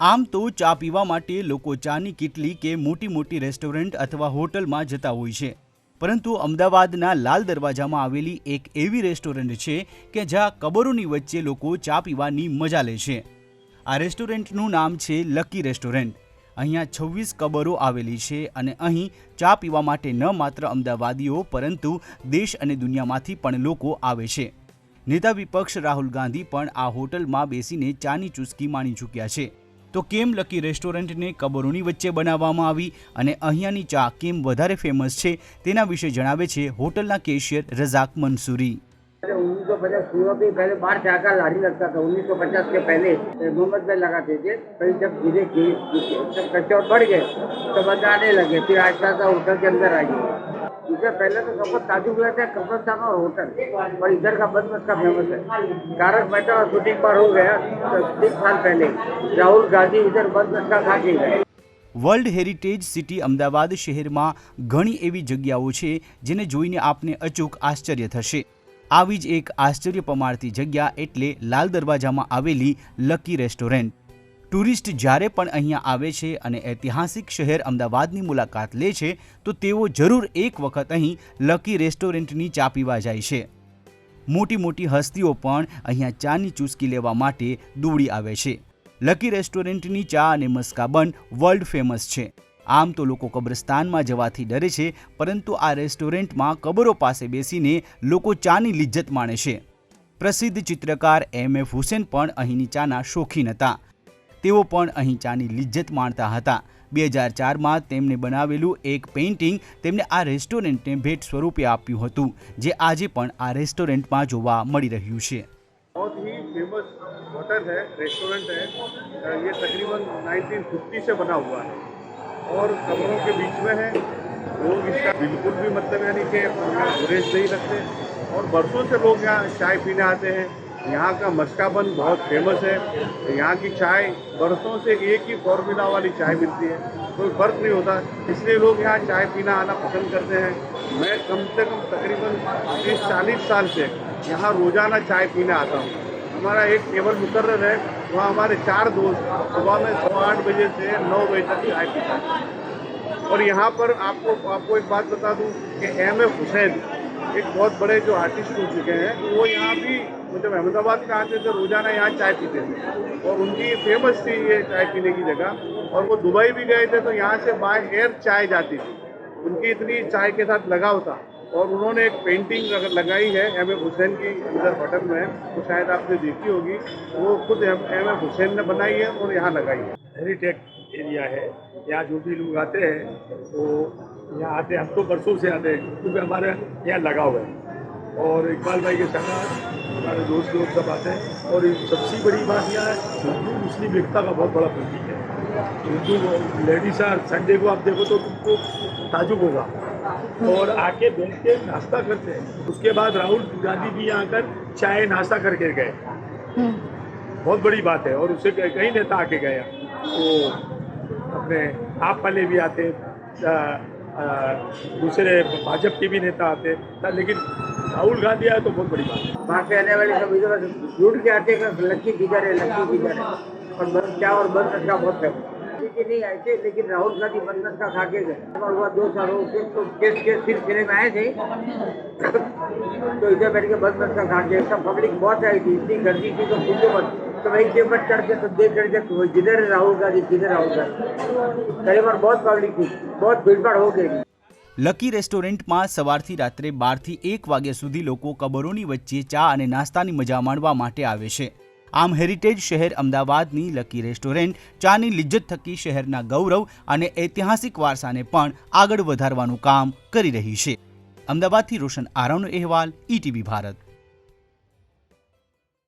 આમ તો ચા પીવા માટે લોકો ચાની કિટલી કે મોટી મોટી રેસ્ટોરન્ટ અથવા હોટલમાં જતા હોય છે, પરંતુ અમદાવાદના લાલ દરવાજામાં આવેલી એક એવી રેસ્ટોરન્ટ છે કે જ્યાં કબરોની વચ્ચે લોકો ચા પીવાની મજા લે છે। આ રેસ્ટોરન્ટનું નામ છે લકી રેસ્ટોરન્ટ। અહીંયા 26 કબરો આવેલી છે અને અહીં ચા પીવા માટે ન માત્ર અમદાવાદીઓ પરંતુ દેશ અને દુનિયામાંથી પણ લોકો આવે છે। નેતા વિપક્ષ રાહુલ ગાંધી પણ આ હોટલમાં બેસીને ચાની ચૂસકી માણી ચૂક્યા છે। તો કેમ લકી રેસ્ટોરન્ટને કબરોની વચ્ચે બનાવવામાં આવી અને અહીંયાની ચા કેમ વધારે ફેમસ છે તેના વિશે જણાવે છે હોટલના કેશિયર रज़ाक मंसूरी। 1950 में पहले बाहर चाय का लारी लगता था। 1950 के पहले मोहम्मद भाई लगाते थे। फिर जब धीरे धीरे कच्चे और बढ़ गए तो बनाने लगे, फिर आहिस्ता आहिस्ता होटल के अंदर आ गए। इससे पहले तो सब ताजुब हुआ था कब्रिस्तान और होटल, और इधर का बंद मस्का फेमस है। तारक मेहता और शूटिंग पर हो गया 30 साल पहले, राहुल गांधी इधर बंद मस्का खा के गए। વર્લ્ડ હેરિટેજ સિટી અમદાવાદ શહેરમાં ઘણી એવી જગ્યાઓ છે જેને જોઈને આપને અચૂક આશ્ચર્ય થશે। આવી જ એક આશ્ચર્ય પમાડતી જગ્યા એટલે લાલ દરવાજામાં આવેલી લકી રેસ્ટોરન્ટ। ટુરિસ્ટ જ્યારે પણ અહીંયા આવે છે અને ઐતિહાસિક શહેર અમદાવાદની મુલાકાત લે છે તો તેઓ જરૂર એક વખત અહીં લકી રેસ્ટોરન્ટની ચા પીવા જાય છે। મોટી મોટી હસ્તીઓ પણ અહીંયા ચાની ચૂસકી લેવા માટે દોડી આવે છે। લકી રેસ્ટોરન્ટની ચા અને મસ્કા બન વર્લ્ડ ફેમસ છે। આમ તો લોકો કબ્રસ્તાનમાં જવાથી ડરે છે, પરંતુ આ રેસ્ટોરન્ટમાં કબરો પાસે બેસીને લોકો ચાની લિજ્જત માણે છે। પ્રસિદ્ધ ચિત્રકાર M.F. હુસૈન પણ અહીંની ચાના શોખીન હતા। તેઓ પણ અહીં ચાની લિજ્જત માણતા હતા। 2004માં તેમણે બનાવેલું એક પેઇન્ટિંગ તેમને આ રેસ્ટોરન્ટને ભેટ સ્વરૂપે આપ્યું હતું, જે આજે પણ આ રેસ્ટોરન્ટમાં જોવા મળી રહ્યું છે। बहुत ही फेमस होटल है, रेस्टोरेंट है। ये तकरीबन 1950 से बना हुआ है और कमरों के बीच में है। लोग इसका बिल्कुल भी मतलब यानी कि गुरेज नहीं रखते और बरसों से लोग यहाँ चाय पीने आते हैं। यहाँ का मस्का बन बहुत फेमस है। यहाँ की चाय बरसों से एक ही फॉर्मूला वाली चाय मिलती है, कोई फ़र्क नहीं होता, इसलिए लोग यहाँ चाय पीना आना पसंद करते हैं। मैं कम से कम तकरीबन 30-40 साल से यहाँ रोज़ाना चाय पीने आता हूँ। हमारा एक टेबल मुकर्रर है, वहाँ हमारे 4 दोस्त सुबह में 8 बजे से 9 बजे तक चाय पीते हैं। और यहाँ पर आपको एक बात बता दूँ कि M.F. हुसैन एक बहुत बड़े जो आर्टिस्ट हो चुके हैं, वो यहाँ भी जब अहमदाबाद में आते थे रोज़ाना यहाँ चाय पीते थे और उनकी फेमस थी ये चाय पीने की जगह। और वो दुबई भी गए थे तो यहाँ से बाय एयर चाय जाती थी, उनकी इतनी चाय के साथ लगाव था। और उन्होंने एक पेंटिंग लगाई है M.F. हुसैन की अंदर होटल में, तो शायद आपने देखी होगी, वो खुद M.F. हुसैन ने बनाई है और यहाँ लगाई है। हेरिटेज एरिया है, यहाँ जो भी लोग आते हैं वो यहाँ आते हैं। हम तो बरसों से आते हैं क्योंकि हमारे यहाँ लगा हुआ है और इकबाल भाई के साथ हमारे दोस्त लोग सब आते हैं। और सबसे बड़ी बात यहाँ हिंदू मुस्लिम एकता का बहुत बड़ा प्रतीक है। हिंदू लेडीज संडे को आप देखो तो तुमको ताजुब होगा और आके बैठ के नाश्ता करते हैं। उसके बाद राहुल गांधी भी यहाँ आकर चाय नाश्ता करके गए, बहुत बड़ी बात है। और उससे कई नेता आके गए, तो अपने आप वाले भी आते, दूसरे भाजपा के भी नेता आते, लेकिन राहुल गांधी आए तो बहुत बड़ी बात है। वहाँ से आने वाले सब इधर जुट के आते हैं, लक्की किधर है, लक्की किधर है। और बंद चाय और बंद मस्का बहुत फेमस नहीं आए थे, लेकिन राहुल गांधी बंद मस्का खा के गए। और हुआ 2 साल हो गए तो केस सिलसिले में आए थे तो इधर बैठ के बंद मस्का खा के सब पब्लिक बहुत आई थी, इतनी गर्दी थी तो पूछो मत। तो वही टेबल चढ़ के तो देख करके जिधर राहुल गांधी किधर राहुल गांधी, करीबन बहुत पब्लिक थी, बहुत भीड़भाड़ हो गई। લકી રેસ્ટોરન્ટમાં સવારથી રાત્રે 12 થી 1 વાગ્યા સુધી લોકો કબરોની વચ્ચે ચા અને નાસ્તાની મજા માણવા માટે આવે છે। આમ હેરિટેજ શહેર અમદાવાદની લકી રેસ્ટોરન્ટ ચાની લિજ્જત થકી શહેરના ગૌરવ અને ઐતિહાસિક વારસાને પણ આગળ વધારવાનું કામ કરી રહી છે। અમદાવાદથી રોશન આરાવનો અહેવાલ, ETV ભારત।